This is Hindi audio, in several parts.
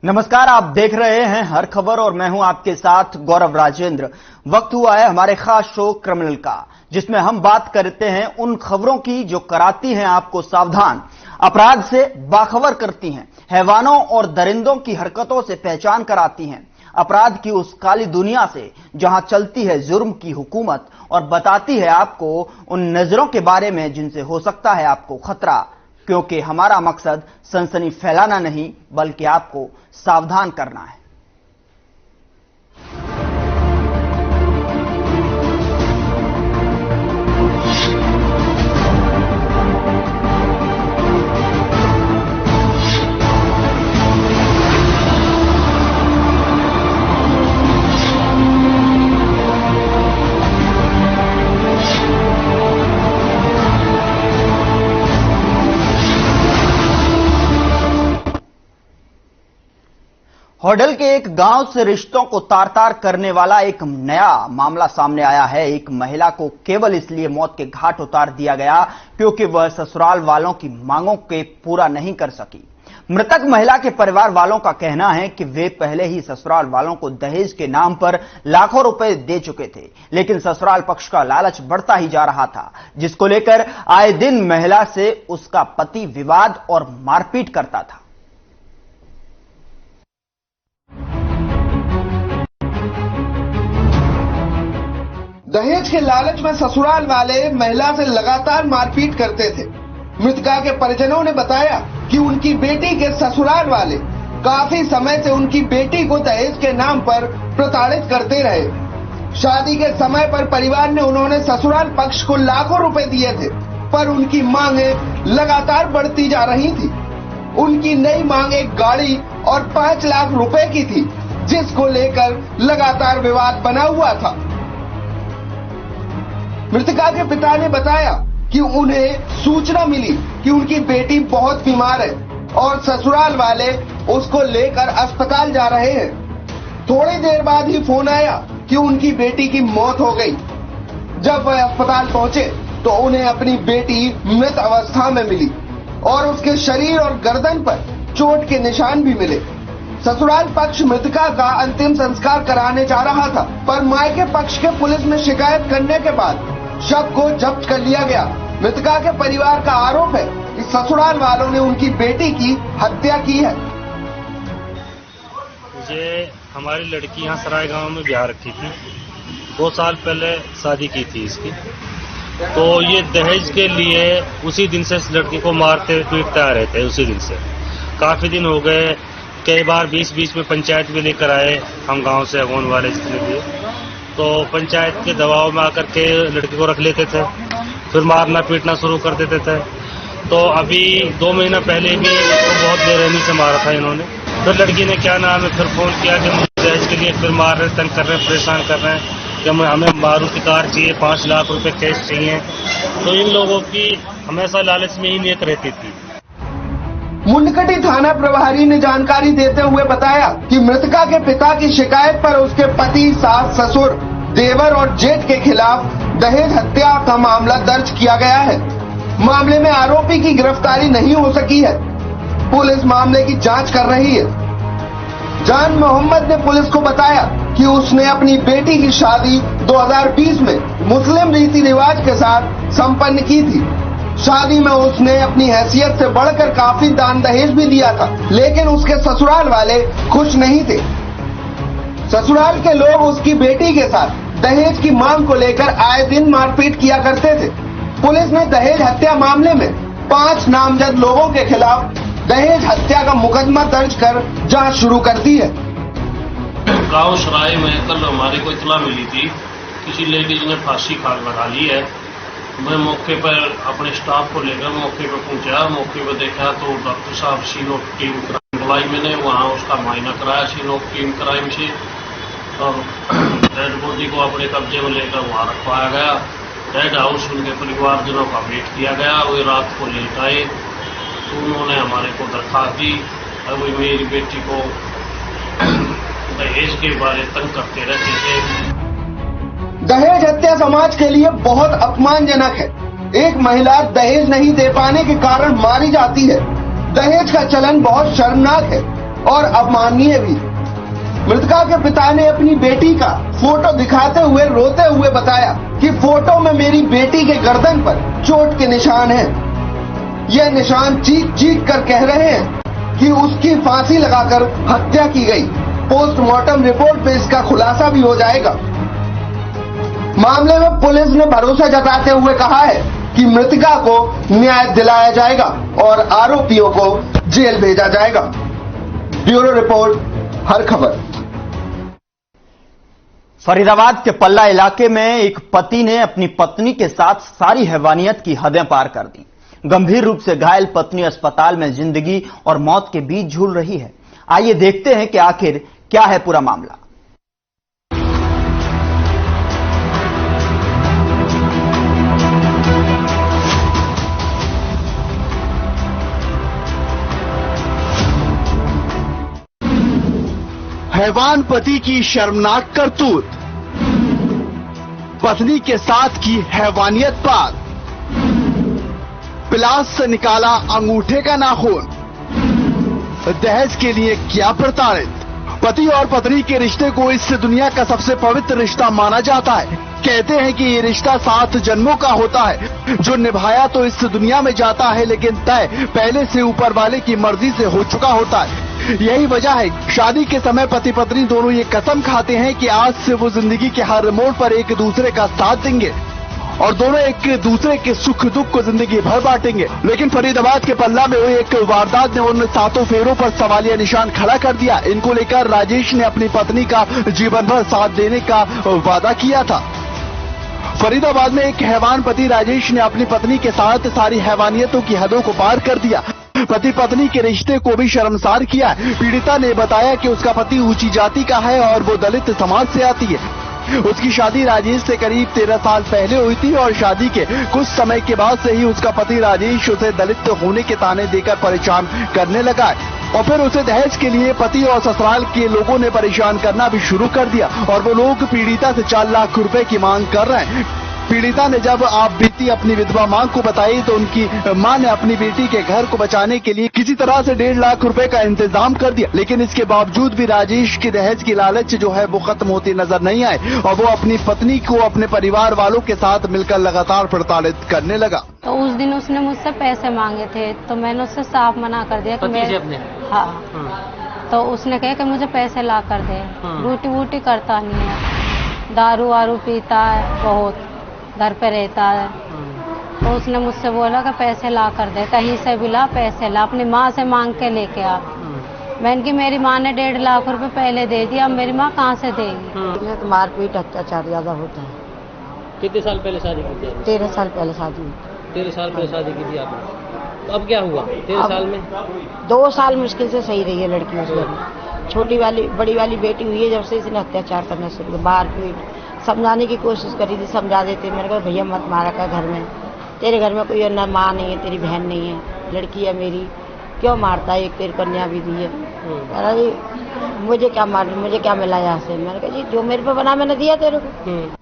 नमस्कार, आप देख रहे हैं हर खबर और मैं हूं आपके साथ गौरव राजेंद्र। वक्त हुआ है हमारे खास शो क्रिमिनल का, जिसमें हम बात करते हैं उन खबरों की जो कराती हैं आपको सावधान, अपराध से बाखबर करती हैं, हैवानों और दरिंदों की हरकतों से पहचान कराती हैं, अपराध की उस काली दुनिया से जहां चलती है जुर्म की हुकूमत, और बताती है आपको उन नजरों के बारे में जिनसे हो सकता है आपको खतरा, क्योंकि हमारा मकसद सनसनी फैलाना नहीं बल्कि आपको सावधान करना है। होडल के एक गांव से रिश्तों को तार-तार करने वाला एक नया मामला सामने आया है। एक महिला को केवल इसलिए मौत के घाट उतार दिया गया क्योंकि वह ससुराल वालों की मांगों के पूरा नहीं कर सकी। मृतक महिला के परिवार वालों का कहना है कि वे पहले ही ससुराल वालों को दहेज के नाम पर लाखों रुपए दे चुके थे, लेकिन ससुराल पक्ष का लालच बढ़ता ही जा रहा था, जिसको लेकर आए दिन महिला से उसका पति विवाद और मारपीट करता था। दहेज के लालच में ससुराल वाले महिला से लगातार मारपीट करते थे। मृतका के परिजनों ने बताया कि उनकी बेटी के ससुराल वाले काफी समय से उनकी बेटी को दहेज के नाम पर प्रताड़ित करते रहे। शादी के समय पर परिवार ने उन्होंने ससुराल पक्ष को लाखों रुपए दिए थे, पर उनकी मांगे लगातार बढ़ती जा रही थी। उनकी नई मांग एक गाड़ी और 5 लाख रुपए की थी, जिसको लेकर लगातार विवाद बना हुआ था। मृतका के पिता ने बताया कि उन्हें सूचना मिली कि उनकी बेटी बहुत बीमार है और ससुराल वाले उसको लेकर अस्पताल जा रहे हैं। थोड़ी देर बाद ही फोन आया कि उनकी बेटी की मौत हो गई। जब वह अस्पताल पहुंचे तो उन्हें अपनी बेटी मृत अवस्था में मिली और उसके शरीर और गर्दन पर चोट के निशान भी मिले। ससुराल पक्ष मृतका का अंतिम संस्कार कराने जा रहा था, पर मायके पक्ष के पुलिस में शिकायत करने के बाद शव को जब्त कर लिया गया। मृतका के परिवार का आरोप है कि ससुराल वालों ने उनकी बेटी की हत्या की है। ये हमारी लड़की यहाँ सराय गांव में ब्याह रखी थी, 2 साल पहले शादी की थी इसकी। तो ये दहेज के लिए उसी दिन से इस लड़की को मारते पीटते आ रहे थे। उसी दिन से काफी दिन हो गए, कई बार बीच में पंचायत भी लेकर आए हम गांव से अगोन वाले जितने भी, तो पंचायत के दबाव में आकर के लड़की को रख लेते थे, फिर मारना पीटना शुरू कर देते थे। तो अभी 2 महीना पहले भी उसको बहुत बेरहमी से मारा था इन्होंने। फिर लड़की ने क्या नाम है फिर फोन किया कि मुझे दहेज के लिए फिर मार रहे, तंग कर रहे हैं, परेशान कर रहे हैं कि हमें मारुति कार चाहिए, 5 लाख रुपए कैश चाहिए। तो इन लोगों की हमेशा लालच में ही नीयत रहती थी। मुंडकटी थाना प्रभारी ने जानकारी देते हुए बताया कि मृतका के पिता की शिकायत पर उसके पति, सास, ससुर, देवर और जेठ के खिलाफ दहेज हत्या का मामला दर्ज किया गया है। मामले में आरोपी की गिरफ्तारी नहीं हो सकी है। पुलिस मामले की जांच कर रही है। जान मोहम्मद ने पुलिस को बताया कि उसने अपनी बेटी की शादी 2020 में मुस्लिम रीति रिवाज के साथ संपन्न की थी। शादी में उसने अपनी हैसियत से बढ़कर काफी दान दहेज भी दिया था, लेकिन उसके ससुराल वाले खुश नहीं थे। ससुराल के लोग उसकी बेटी के साथ दहेज की मांग को लेकर आए दिन मारपीट किया करते थे। पुलिस ने दहेज हत्या मामले में 5 नामजद लोगों के खिलाफ दहेज हत्या का मुकदमा दर्ज कर जांच शुरू कर दी है। गांव सराय में कल हमारे को इत्तला मिली थी, किसी लेडीज ने फांसी लगा ली है। मैं मौके पर अपने स्टाफ को लेकर मौके पर पहुंचा। मौके पर देखा तो डॉक्टर साहब सीनो टीम बुलाई मैंने, वहाँ उसका मुआयना कराया सीनो टीम क्राइम से, और डेड बॉडी को अपने कब्जे में लेकर वहाँ रखवाया गया। डेड हाउस उनके परिवारजनों का वेट किया गया। वे रात को लेट आए तो उन्होंने हमारे को दरखास्त दी। अब मेरी बेटी को दहेज के बारे तंग करते रहते थे। दहेज हत्या समाज के लिए बहुत अपमानजनक है। एक महिला दहेज नहीं दे पाने के कारण मारी जाती है। दहेज का चलन बहुत शर्मनाक है। और अपमाननीय भी। मृतका के पिता ने अपनी बेटी का फोटो दिखाते हुए रोते हुए बताया कि फोटो में मेरी बेटी के गर्दन पर चोट के निशान हैं। यह निशान चीख चीख कर कह रहे हैं कि उसकी फांसी लगाकर हत्या की गई। पोस्टमार्टम रिपोर्ट पे इसका खुलासा भी हो जाएगा। मामले में पुलिस ने भरोसा जताते हुए कहा है कि मृतका को न्याय दिलाया जाएगा और आरोपियों को जेल भेजा जाएगा। ब्यूरो रिपोर्ट, हर खबर। फरीदाबाद के पल्ला इलाके में एक पति ने अपनी पत्नी के साथ सारी हैवानियत की हदें पार कर दी। गंभीर रूप से घायल पत्नी अस्पताल में जिंदगी और मौत के बीच झूल रही है। आइए देखते हैं कि आखिर क्या है पूरा मामला। हैवान पति की शर्मनाक करतूत, पत्नी के साथ की हैवानियत पार, पिलास से निकाला अंगूठे का नाखून, दहेज के लिए किया प्रताड़ित। पति और पत्नी के रिश्ते को इस दुनिया का सबसे पवित्र रिश्ता माना जाता है। कहते हैं कि ये रिश्ता 7 जन्मों का होता है, जो निभाया तो इस दुनिया में जाता है, लेकिन तय पहले से ऊपर वाले की मर्जी से हो चुका होता है। यही वजह है शादी के समय पति पत्नी दोनों ये कसम खाते हैं कि आज से वो जिंदगी के हर मोड़ पर एक दूसरे का साथ देंगे और दोनों एक दूसरे के सुख दुख को जिंदगी भर बांटेंगे। लेकिन फरीदाबाद के पल्ला में हुई एक वारदात ने उन 7 फेरों पर सवालिया निशान खड़ा कर दिया। इनको लेकर राजेश ने अपनी पत्नी का जीवन भर साथ देने का वादा किया था। फरीदाबाद में एक हैवान पति राजेश ने अपनी पत्नी के साथ सारी हैवानियतों की हदों को पार कर दिया। पति पत्नी के रिश्ते को भी शर्मसार किया। पीड़िता ने बताया कि उसका पति ऊंची जाति का है और वो दलित समाज से आती है। उसकी शादी राजेश से करीब 13 साल पहले हुई थी और शादी के कुछ समय के बाद से ही उसका पति राजेश उसे दलित होने के ताने देकर परेशान करने लगा और फिर उसे दहेज के लिए पति और ससुराल के लोगों ने परेशान करना भी शुरू कर दिया और वो लोग पीड़िता से 4 लाख रुपए की मांग कर रहे हैं। पीड़िता ने जब आप बीती अपनी विधवा मांग को बताई तो उनकी मां ने अपनी बेटी के घर को बचाने के लिए किसी तरह से 1.5 लाख रुपए का इंतजाम कर दिया। लेकिन इसके बावजूद भी राजेश की दहेज की लालच जो है वो खत्म होती नजर नहीं आई और वो अपनी पत्नी को अपने परिवार वालों के साथ मिलकर लगातार प्रताड़ित करने लगा। तो उस दिन उसने मुझसे पैसे मांगे थे तो मैंने उससे साफ मना कर दिया कि मैं तो उसने कहा कि मुझे पैसे ला कर दे। ड्यूटी वूटी करता नहीं है, दारू वारू पीता है, बहुत घर पे रहता है। तो उसने मुझसे बोला कि पैसे ला कर दे, कहीं से भी ला पैसे ला, अपनी माँ से मांग के लेके आ। मैंने की मेरी माँ ने 1.5 लाख रुपए पहले दे दिया, अब मेरी माँ कहाँ से देगी। तो मारपीट अत्याचार ज्यादा होता है। कितने साल पहले शादी की थी? 13 साल पहले शादी हुई। 13 साल पहले शादी की थी आपने, तो अब क्या हुआ 13 साल में? 2 साल मुश्किल से सही रही है लड़की उस घर में। छोटी वाली बड़ी वाली बेटी हुई है जब से इसने अत्याचार करना शुरू किया। मारपीट समझाने की कोशिश करी थी, समझा देते। मैंने कहा भैया मत मारा कर, घर में तेरे घर में कोई ना माँ नहीं है, तेरी बहन नहीं है, लड़की है मेरी, क्यों मारता है, एक तेरी कन्या भी दी है। अरे मुझे क्या मार, मुझे क्या मिला यहाँ से। मैंने कहा जी जो मेरे पे बना मैंने दिया तेरे को।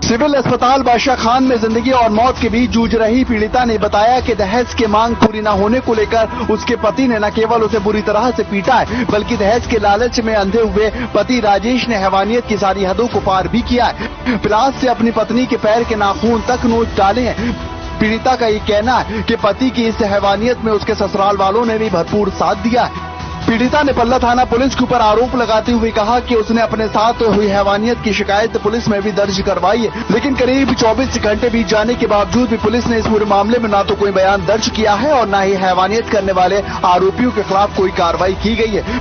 सिविल अस्पताल बादशाह खान में जिंदगी और मौत के बीच जूझ रही पीड़िता ने बताया कि दहेज की मांग पूरी न होने को लेकर उसके पति ने न केवल उसे बुरी तरह से पीटा है बल्कि दहेज के लालच में अंधे हुए पति राजेश ने हैवानियत की सारी हदों को पार भी किया है। पिलास से अपनी पत्नी के पैर के नाखून तक नोच डाले हैं। पीड़िता का ये कहना है कि पति की इस हैवानियत में उसके ससुराल वालों ने भी भरपूर साथ दिया है। पीड़िता ने पल्ला थाना पुलिस के ऊपर आरोप लगाते हुए कहा कि उसने अपने साथ हुई हैवानियत की शिकायत पुलिस में भी दर्ज करवाई है, लेकिन करीब 24 घंटे बीत जाने के बावजूद भी पुलिस ने इस पूरे मामले में ना तो कोई बयान दर्ज किया है और न ही हैवानियत करने वाले आरोपियों के खिलाफ कोई कार्रवाई की गई है।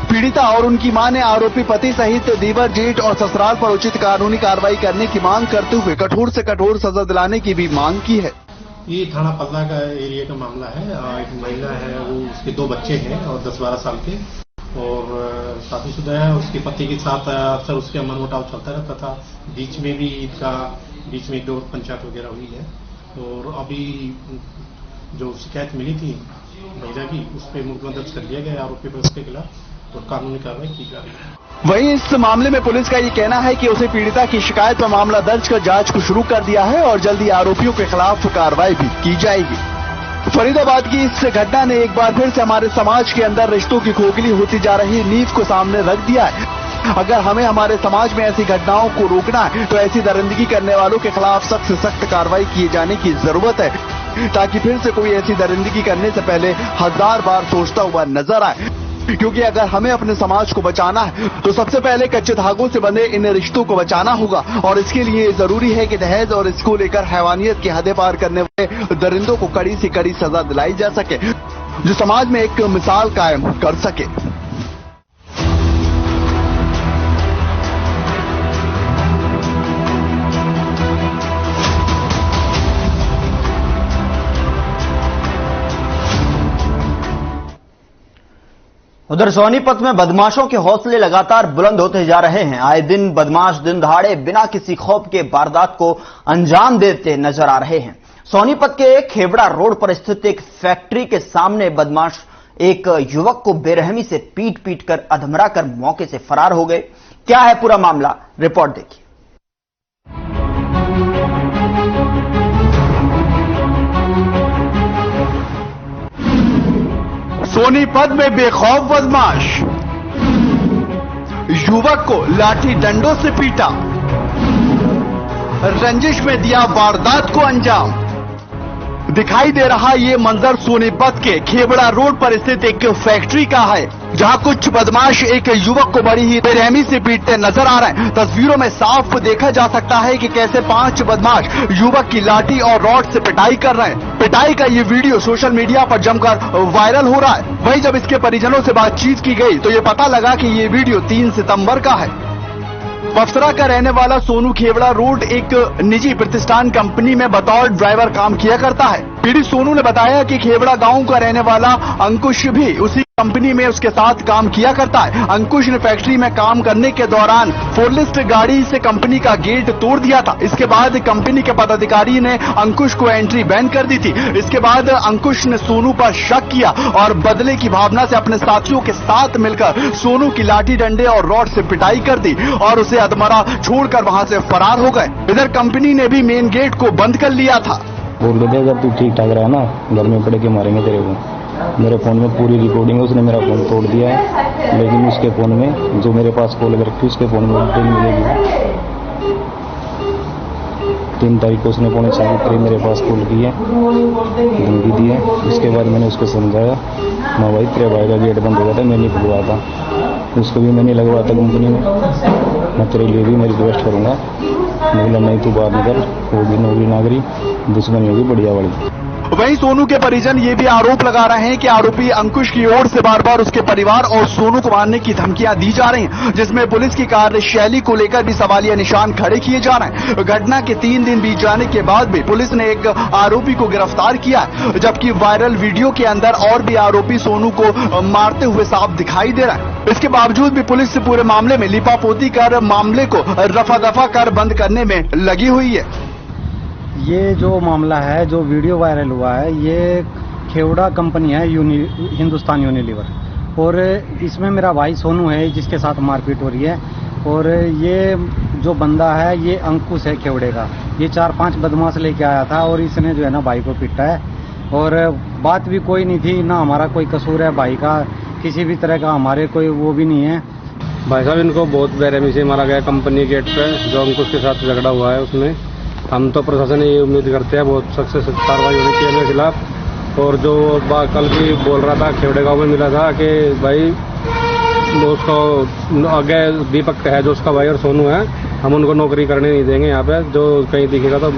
पीड़िता और उनकी मां ने आरोपी पति सहित देवर, जेठ और ससुराल पर उचित कानूनी कार्रवाई करने की मांग करते हुए कठोर से कठोर सजा दिलाने की भी मांग की है। ये थाना पल्ला का एरिया का मामला है। एक महिला है, वो उसके 2 बच्चे हैं और 10-12 साल के और शादीशुदा है। उसके पति के साथ अक्सर उसके मनमुटाव चलता रहता था। बीच में भी इनका बीच में 1-2 पंचायत वगैरह हुई है और अभी जो शिकायत मिली थी महिला की उस पर मुकदमा दर्ज कर लिया गया आरोपी पर, उसके खिलाफ और कानूनी कार्रवाई की जा रही है। वहीं इस मामले में पुलिस का ये कहना है कि उसे पीड़िता की शिकायत पर मामला दर्ज कर जांच को शुरू कर दिया है और जल्दी आरोपियों के खिलाफ कार्रवाई भी की जाएगी। फरीदाबाद की इस घटना ने एक बार फिर से हमारे समाज के अंदर रिश्तों की खोखली होती जा रही नींव को सामने रख दिया है। अगर हमें हमारे समाज में ऐसी घटनाओं को रोकना है तो ऐसी दरिंदगी करने वालों के खिलाफ सख्त से सख्त कार्रवाई किए जाने की जरूरत है, ताकि फिर से कोई ऐसी दरिंदगी करने से पहले 1000 बार सोचता हुआ नजर आए। क्योंकि अगर हमें अपने समाज को बचाना है तो सबसे पहले कच्चे धागों से बंधे इन रिश्तों को बचाना होगा, और इसके लिए जरूरी है कि दहेज और इसको लेकर हैवानियत की हदें पार करने वाले दरिंदों को कड़ी से कड़ी सजा दिलाई जा सके, जो समाज में एक मिसाल कायम कर सके। उधर सोनीपत में बदमाशों के हौसले लगातार बुलंद होते जा रहे हैं। आए दिन बदमाश दिन दहाड़े बिना किसी खौफ के वारदात को अंजाम देते नजर आ रहे हैं। सोनीपत के खेवड़ा रोड पर स्थित एक फैक्ट्री के सामने बदमाश एक युवक को बेरहमी से पीट पीट कर अधमरा कर मौके से फरार हो गए। क्या है पूरा मामला, रिपोर्ट देखिए। सोनीपत में बेखौफ बदमाश युवक को लाठी डंडों से पीटा, रंजिश में दिया वारदात को अंजाम। दिखाई दे रहा ये मंजर सोनीपत के खेबड़ा रोड पर स्थित एक फैक्ट्री का है, जहां कुछ बदमाश एक युवक को बड़ी ही बेरहमी से पीटते नजर आ रहे हैं। तस्वीरों में साफ देखा जा सकता है कि कैसे 5 बदमाश युवक की लाठी और रॉड से पिटाई कर रहे हैं। पिटाई का ये वीडियो सोशल मीडिया पर जमकर वायरल हो रहा है। वहीं जब इसके परिजनों से बातचीत की गई तो ये पता लगा कि ये वीडियो 3 सितंबर का है। बफसरा का रहने वाला सोनू खेवड़ा रोड एक निजी प्रतिष्ठान कंपनी में बतौर ड्राइवर काम किया करता है। पीड़ित सोनू ने बताया कि खेवड़ा गांव का रहने वाला अंकुश भी उसी कंपनी में उसके साथ काम किया करता है। अंकुश ने फैक्ट्री में काम करने के दौरान फोरलिस्ट गाड़ी से कंपनी का गेट तोड़ दिया था। इसके बाद कंपनी के पदाधिकारी ने अंकुश को एंट्री बैन कर दी थी। इसके बाद अंकुश ने सोनू पर शक किया और बदले की भावना से अपने साथियों के साथ मिलकर सोनू की लाठी डंडे और रॉड से पिटाई कर दी और उसे अधमरा छोड़कर वहां से फरार हो गए। इधर कंपनी ने भी मेन गेट को बंद कर लिया था। बोल रहे थे अगर तू ठीक ठाक रहा ना घर में पड़े के मारेंगे तेरे को। मेरे फोन में पूरी रिकॉर्डिंग है, उसने मेरा फोन तोड़ दिया है, लेकिन उसके फोन में जो मेरे पास कॉल करके उसके फोन में रिकॉर्डिंग मिलेगी। 3 तारीख को उसने 3:45 मेरे पास कॉल की है, धमकी दी है। उसके बाद मैंने उसको समझाया, मैं भाई तेरे भाई का गेट बंद हो गया था, मैं नहीं खुलवाया था, उसको भी मैंने लगवाया था कंपनी में, मैं तेरे लिए भी मैं रिक्वेस्ट करूंगा। बोला नहीं तू बाहर निकल, होगी नौकरी नागरी, दुश्मनी होगी बढ़िया वाली। वहीं सोनू के परिजन ये भी आरोप लगा रहे हैं कि आरोपी अंकुश की ओर से बार बार उसके परिवार और सोनू को मारने की धमकियां दी जा रही हैं, जिसमें पुलिस की कार्यशैली को लेकर भी सवालिया निशान खड़े किए जा रहे हैं। घटना के 3 दिन बीत जाने के बाद भी पुलिस ने एक आरोपी को गिरफ्तार किया है, जबकि वायरल वीडियो के अंदर और भी आरोपी सोनू को मारते हुए साफ दिखाई दे रहा है। इसके बावजूद भी पुलिस से पूरे मामले में लिपापोती कर मामले को रफा दफा कर बंद करने में लगी हुई है। ये जो मामला है, जो वीडियो वायरल हुआ है, ये खेवड़ा कंपनी है हिंदुस्तान यूनिलीवर, और इसमें मेरा भाई सोनू है जिसके साथ मारपीट हो रही है। और ये जो बंदा है ये अंकुश है खेवड़े का, ये 4-5 बदमाश लेके आया था और इसने जो है ना भाई को पीटा है। और बात भी कोई नहीं थी, ना हमारा कोई कसूर है, भाई का किसी भी तरह का हमारे कोई वो भी नहीं है। भाई साहब इनको बहुत बेरहमी से मारा गया कंपनी गेट पे, जो अंकुश के साथ झगड़ा हुआ है उसमें। हम तो प्रशासन ये उम्मीद करते हैं बहुत सख्त से सख्त कार्रवाई होनी चाहिए इनके खिलाफ। और जो कल भी बोल रहा था खेवड़े गांव में मिला था कि भाई उसको आगे दीपक है जो उसका भाई और सोनू है, हम उनको नौकरी करने नहीं देंगे यहाँ पे, जो कहीं दिखेगा तो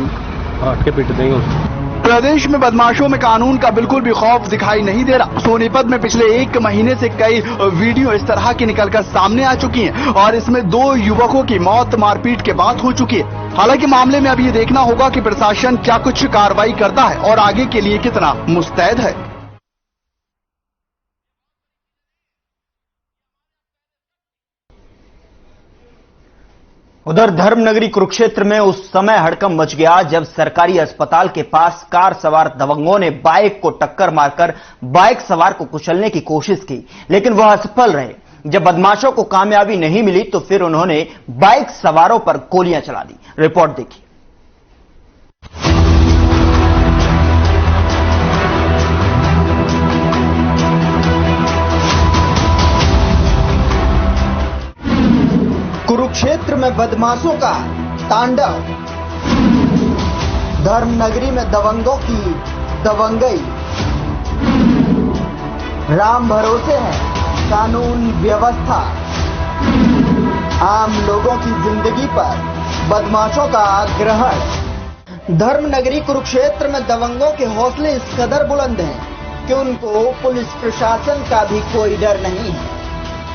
हट के पीट देंगे उसको। प्रदेश में बदमाशों में कानून का बिल्कुल भी खौफ दिखाई नहीं दे रहा। सोनीपत में पिछले 1 महीने से कई वीडियो इस तरह की निकलकर सामने आ चुकी हैं और इसमें 2 युवकों की मौत मारपीट के बाद हो चुकी है। हालांकि मामले में अब ये देखना होगा कि प्रशासन क्या कुछ कार्रवाई करता है और आगे के लिए कितना मुस्तैद है। उधर धर्मनगरी कुरुक्षेत्र में उस समय हड़कंप मच गया जब सरकारी अस्पताल के पास कार सवार दबंगों ने बाइक को टक्कर मारकर बाइक सवार को कुचलने की कोशिश की, लेकिन वह असफल रहे। जब बदमाशों को कामयाबी नहीं मिली तो फिर उन्होंने बाइक सवारों पर गोलियां चला दी। रिपोर्ट देखिए। बदमाशों का तांडव। धर्मनगरी में दबंगों की दबंगई। राम भरोसे है कानून व्यवस्था। आम लोगों की जिंदगी पर बदमाशों का ग्रहण। धर्मनगरी कुरुक्षेत्र में दबंगों के हौसले इस कदर बुलंद हैं कि उनको पुलिस प्रशासन का भी कोई डर नहीं है।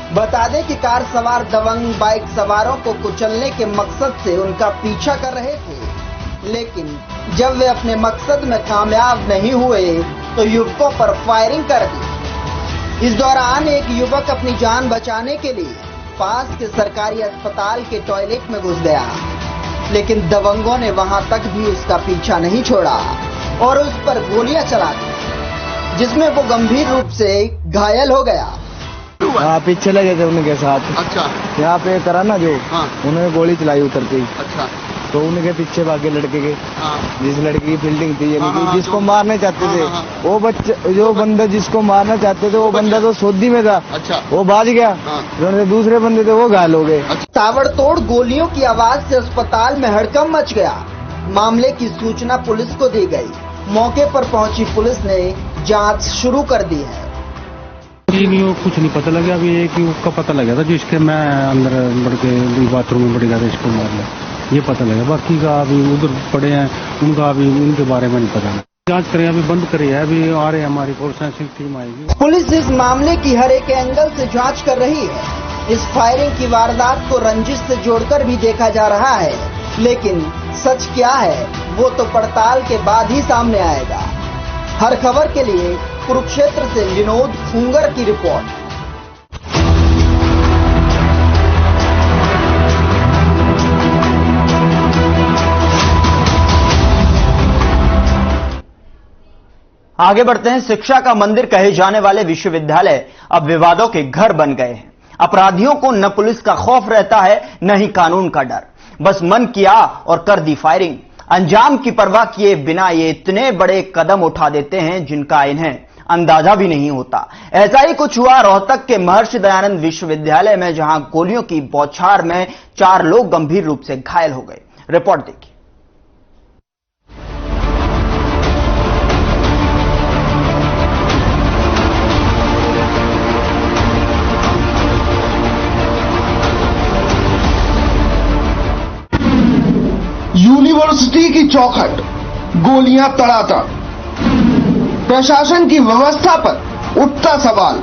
बता दें कि कार सवार दबंग बाइक सवारों को कुचलने के मकसद से उनका पीछा कर रहे थे, लेकिन जब वे अपने मकसद में कामयाब नहीं हुए तो युवकों पर फायरिंग कर दी। इस दौरान एक युवक अपनी जान बचाने के लिए पास के सरकारी अस्पताल के टॉयलेट में घुस गया, लेकिन दबंगों ने वहां तक भी उसका पीछा नहीं छोड़ा और उस पर गोलियां चला दी, जिसमें वो गंभीर रूप से घायल हो गया। हाँ, पीछे लगे थे उनके साथ। अच्छा। यहाँ पे करा ना जो, हाँ। उन्होंने गोली चलाई उतरते ही। अच्छा। तो उनके पीछे भागे लड़के के, हाँ। जिस लड़की की फील्डिंग थी, यानी कि जिसको मारने चाहते थे, वो बच्चे जो बंदा जिसको मारना चाहते थे वो बंदा तो सौदी में था। अच्छा। वो भाग गया, जो दूसरे बंदे थे वो घायल हो गए। ताबड़तोड़ गोलियों की आवाज से अस्पताल में हड़कंप मच गया। मामले की सूचना पुलिस को दी गई। मौके पर पहुंची पुलिस ने जांच शुरू कर दी है। कुछ नहीं पता लगा। अभी एक युवक का पता लगा था जिसके मैं अंदर बढ़ के बाथरूम में बढ़ गया था, इसको मार लिया, ये पता लगा। बाकी का अभी उधर पड़े हैं, उनका अभी उनके बारे में नहीं पता। जांच करें, अभी बंद करी है, अभी आ रहे हैं, हमारी फोरेंसिक टीम आएगी। पुलिस इस मामले की हर एक एंगल से जांच कर रही है। इस फायरिंग की वारदात को रंजिश से जोड़कर भी देखा जा रहा है, लेकिन सच क्या है वो तो पड़ताल के बाद ही सामने आएगा। हर खबर के लिए कुरुक्षेत्र से विनोद फुंगर की रिपोर्ट। आगे बढ़ते हैं। शिक्षा का मंदिर कहे जाने वाले विश्वविद्यालय अब विवादों के घर बन गए हैं। अपराधियों को न पुलिस का खौफ रहता है न ही कानून का डर। बस मन किया और कर दी फायरिंग। अंजाम की परवाह किए बिना ये इतने बड़े कदम उठा देते हैं जिनका इन्हें अंदाजा भी नहीं होता। ऐसा ही कुछ हुआ रोहतक के महर्षि दयानंद विश्वविद्यालय में, जहां गोलियों की बौछार में 4 लोग गंभीर रूप से घायल हो गए। रिपोर्ट देखिए। यूनिवर्सिटी की चौखट, गोलियां तड़ातड़। प्रशासन की व्यवस्था पर उठता सवाल।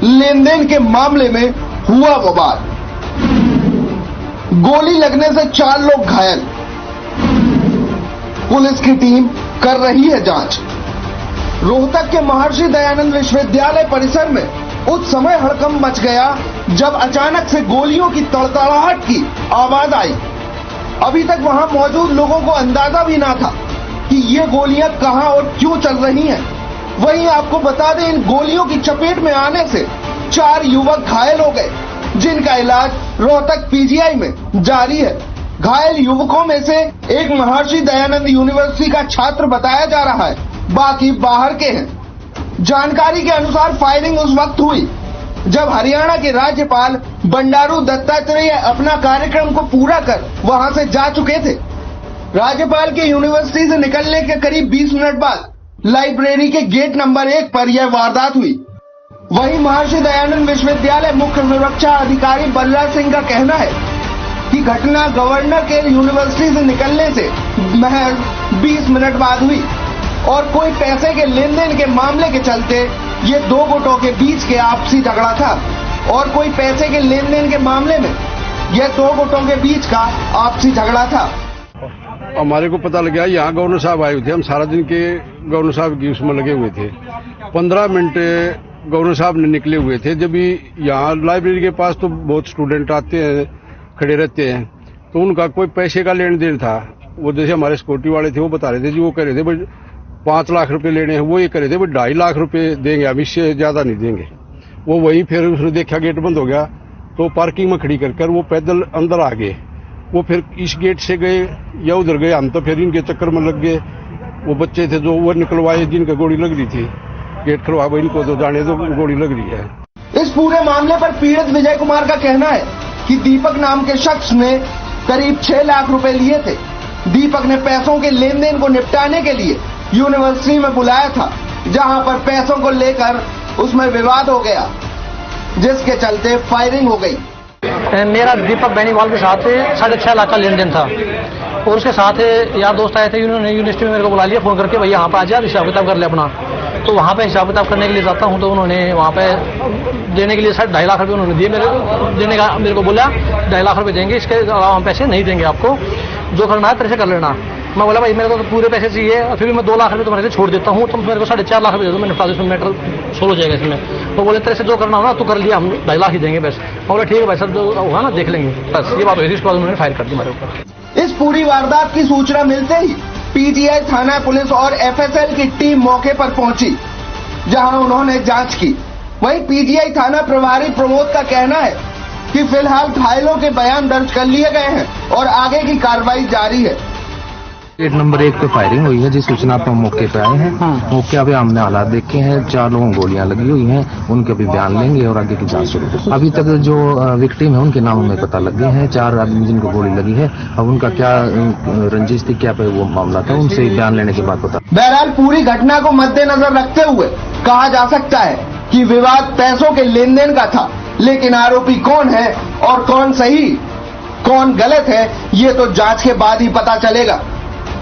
लेन-देन के मामले में हुआ बवाल। गोली लगने से 4 लोग घायल। पुलिस की टीम कर रही है जांच। रोहतक के महर्षि दयानंद विश्वविद्यालय परिसर में उस समय हड़कंप मच गया जब अचानक से गोलियों की तड़तड़ाहट की आवाज आई। अभी तक वहां मौजूद लोगों को अंदाजा भी ना था कि ये गोलियां कहां और क्यों चल रही हैं। वहीं आपको बता दें, इन गोलियों की चपेट में आने से 4 युवक घायल हो गए, जिनका इलाज रोहतक पीजीआई में जारी है। घायल युवकों में से एक महर्षि दयानंद यूनिवर्सिटी का छात्र बताया जा रहा है, बाकी बाहर के हैं। जानकारी के अनुसार फायरिंग उस वक्त हुई जब हरियाणा के राज्यपाल बंडारू दत्तात्रेय अपना कार्यक्रम को पूरा कर वहां से जा चुके थे। राज्यपाल के यूनिवर्सिटी से निकलने के करीब 20 मिनट बाद लाइब्रेरी के गेट नंबर 1 पर यह वारदात हुई। वहीं महर्षि दयानंद विश्वविद्यालय मुख्य सुरक्षा अधिकारी बल्ला सिंह का कहना है कि घटना गवर्नर के यूनिवर्सिटी से निकलने से महज 20 मिनट बाद हुई और कोई पैसे के लेन देन के मामले के चलते ये 2 गुटों के बीच के आपसी झगड़ा था और कोई पैसे के लेन देन के मामले में यह 2 गुटों के बीच का आपसी झगड़ा था। हमारे को पता लगा यहाँ गवर्नर साहब आए हुए थे। हम सारा दिन के गवर्नर साहब की उसमें लगे हुए थे। 15 मिनट गवर्नर साहब ने निकले हुए थे। जब यहाँ लाइब्रेरी के पास तो बहुत स्टूडेंट आते हैं, खड़े रहते हैं, तो उनका कोई पैसे का लेन देन था। वो जैसे हमारे सिक्योरिटी वाले थे वो बता रहे थे जी, वो कह रहे थे भाई 5 लाख रुपए लेने हैं। वो ये कह रहे थे भाई 2.5 लाख रुपए देंगे, अब इससे ज्यादा नहीं देंगे। वो वहीं फिर उसने देखा गेट बंद हो गया तो पार्किंग में खड़ी कर वो पैदल अंदर आ गए। वो फिर इस गेट से गए या उधर गए, हम तो फिर इनके चक्कर में लग गए। वो बच्चे थे जो वो निकलवाए जिनका गोली लग रही थी, गेट खुलवा इनको तो जाने दो, गोली लग रही है। इस पूरे मामले पर पीड़ित विजय कुमार का कहना है कि दीपक नाम के शख्स ने करीब 6 लाख रुपए लिए थे। दीपक ने पैसों के लेन देन को निपटाने के लिए यूनिवर्सिटी में बुलाया था, जहां पर पैसों को लेकर उसमें विवाद हो गया, जिसके चलते फायरिंग हो गई। मेरा दीपक बेनीवाल के साथ 6.5 लाख का लेन देन था और उसके साथ यार दोस्त आए थे, उन्होंने यूनिवर्सिटी में मेरे को बुला लिया फोन करके, भैया यहाँ पे आ जा, हिसाब किताब कर ले अपना। तो वहाँ पे हिसाब किताब करने के लिए जाता हूँ तो उन्होंने वहाँ पे देने के लिए 2.5 लाख रुपए उन्होंने दिए, मेरे को बोला 2.5 लाख रुपए देंगे, इसके अलावा हम पैसे नहीं देंगे आपको, जो करना है तेरे से कर लेना। मैं बोला भाई मेरे को तो पूरे पैसे चाहिए और फिर भी मैं 2 लाख रुपए तुम्हारे से छोड़ देता हूँ, तुम मेरे को 4.5 लाख रुपए दे दो, मैं निपटा दूँ, मैटर सोल्व हो जाएगा इसमें। तो बोले तेरे से जो करना हो ना तू कर लिया, हम 2.5 लाख ही देंगे बस। मैं बोला ठीक है भाई सर, जो होगा ना देख लेंगे, बस ये बात हुई थी। इसके बाद उन्होंने फायर कर दी हमारे ऊपर। इस पूरी वारदात की सूचना मिलते ही पीजीआई थाना पुलिस और एफएसएल की टीम मौके पर पहुंची, जहां उन्होंने जांच की। वहीं पीजीआई थाना प्रभारी प्रमोद का कहना है कि फिलहाल घायलों के बयान दर्ज कर लिए गए हैं और आगे की कार्रवाई जारी है। गेट नंबर 1 पे फायरिंग हुई है, जिस सूचना पर मौके पे आए हैं। मौके पे हमने हालात देखे हैं, 4 लोगों को गोलियां लगी हुई हैं, उनके भी बयान लेंगे और आगे की जांच शुरू। अभी तक जो विक्टिम है उनके नाम हमें पता लग गए हैं, 4 आदमी जिनको गोली लगी है। अब उनका क्या रंजिश थी, क्या पे वो मामला था, उनसे बयान लेने के बाद पता। बहरहाल पूरी घटना को मद्देनजर रखते हुए कहा जा सकता है कि विवाद पैसों के लेन देन का था, लेकिन आरोपी कौन है और कौन सही कौन गलत है ये तो जांच के बाद ही पता चलेगा।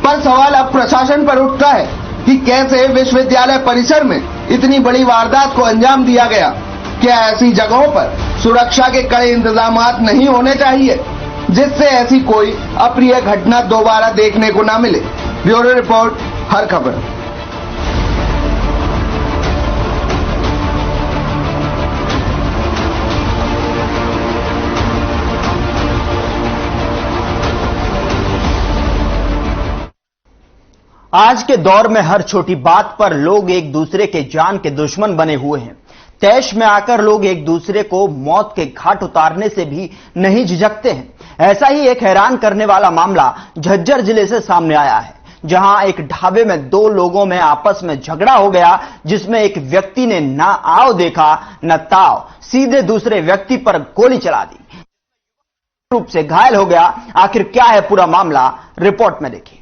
पर सवाल अब प्रशासन पर उठता है कि कैसे विश्वविद्यालय परिसर में इतनी बड़ी वारदात को अंजाम दिया गया। क्या ऐसी जगहों पर सुरक्षा के कड़े इंतजामात नहीं होने चाहिए, जिससे ऐसी कोई अप्रिय घटना दोबारा देखने को न मिले। ब्यूरो रिपोर्ट, हर खबर। आज के दौर में हर छोटी बात पर लोग एक दूसरे के जान के दुश्मन बने हुए हैं। तैश में आकर लोग एक दूसरे को मौत के घाट उतारने से भी नहीं झिझकते हैं। ऐसा ही एक हैरान करने वाला मामला झज्जर जिले से सामने आया है, जहां एक ढाबे में 2 लोगों में आपस में झगड़ा हो गया, जिसमें एक व्यक्ति ने ना आओ देखा न ताव, सीधे दूसरे व्यक्ति पर गोली चला दी, रूप से घायल हो गया। आखिर क्या है पूरा मामला, रिपोर्ट में देखिए।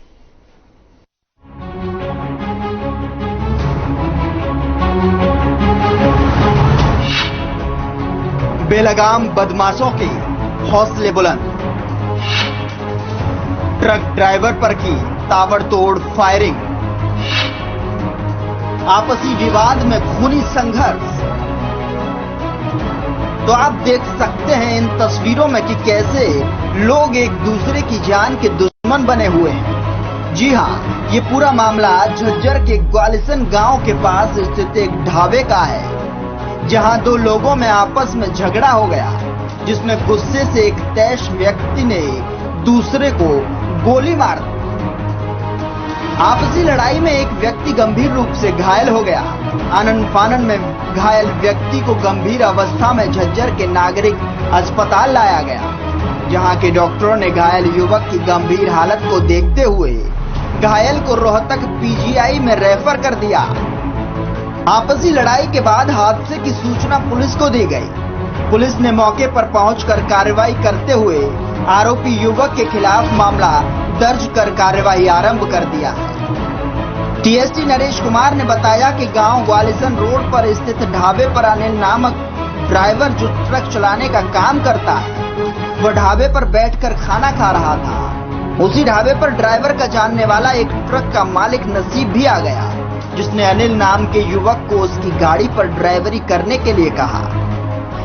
बेलगाम बदमाशों के हौसले बुलंद, ट्रक ड्राइवर पर की ताबड़तोड़ फायरिंग, आपसी विवाद में खूनी संघर्ष। तो आप देख सकते हैं इन तस्वीरों में कि कैसे लोग एक दूसरे की जान के दुश्मन बने हुए हैं। जी हां, ये पूरा मामला झज्जर के ग्वालिसन गांव के पास स्थित एक ढाबे का है, जहां 2 लोगों में आपस में झगड़ा हो गया, जिसमें गुस्से से एक तैश व्यक्ति ने दूसरे को गोली मार दी। आपसी लड़ाई में एक व्यक्ति गंभीर रूप से घायल हो गया। आनन फानन में घायल व्यक्ति को गंभीर अवस्था में झज्जर के नागरिक अस्पताल लाया गया, जहां के डॉक्टरों ने घायल युवक की गंभीर हालत को देखते हुए घायल को रोहतक पीजीआई में रेफर कर दिया। आपसी लड़ाई के बाद हादसे की सूचना पुलिस को दी गई। पुलिस ने मौके पर पहुंचकर कार्रवाई करते हुए आरोपी युवक के खिलाफ मामला दर्ज कर कार्रवाई आरंभ कर दिया है। टीएसटी नरेश कुमार ने बताया कि गांव ग्वालिसन रोड पर स्थित ढाबे पर अनिल नामक ड्राइवर जो ट्रक चलाने का काम करता है, वह ढाबे पर बैठकर खाना खा रहा था। उसी ढाबे पर ड्राइवर का जानने वाला एक ट्रक का मालिक नसीब भी आ गया, जिसने अनिल नाम के युवक को उसकी गाड़ी पर ड्राइवरी करने के लिए कहा,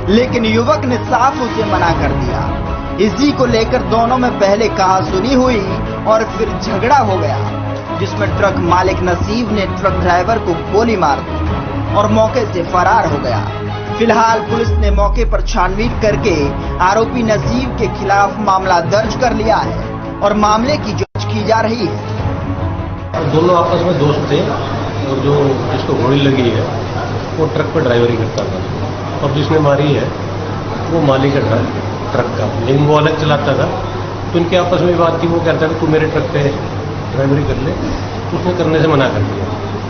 लेकिन युवक ने साफ उसे मना कर दिया। इसी को लेकर दोनों में पहले कहा सुनी हुई और फिर झगड़ा हो गया, जिसमें ट्रक मालिक नसीब ने ट्रक ड्राइवर को गोली मार दी और मौके से फरार हो गया। फिलहाल पुलिस ने मौके पर छानबीन करके आरोपी नसीब के खिलाफ मामला दर्ज कर लिया है और मामले की जांच की जा रही है। दोनों आपस में दोस्त थे और जो जिसको गोली लगी है वो ट्रक पर ड्राइवरी करता था और जिसने मारी है वो मालिक है ट्रक का, लेकिन वो अलग चलाता था। तो उनके आपस में बात थी, वो कहता था तू मेरे ट्रक पे ड्राइवरी कर ले, उसने करने से मना कर दिया।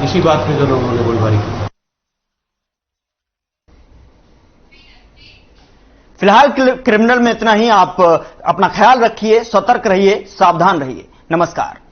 इसी बात में दोनों उन्होंने गोलीबारी की। फिलहाल क्रिमिनल में इतना ही। आप अपना ख्याल रखिए, सतर्क रहिए, सावधान रहिए। नमस्कार।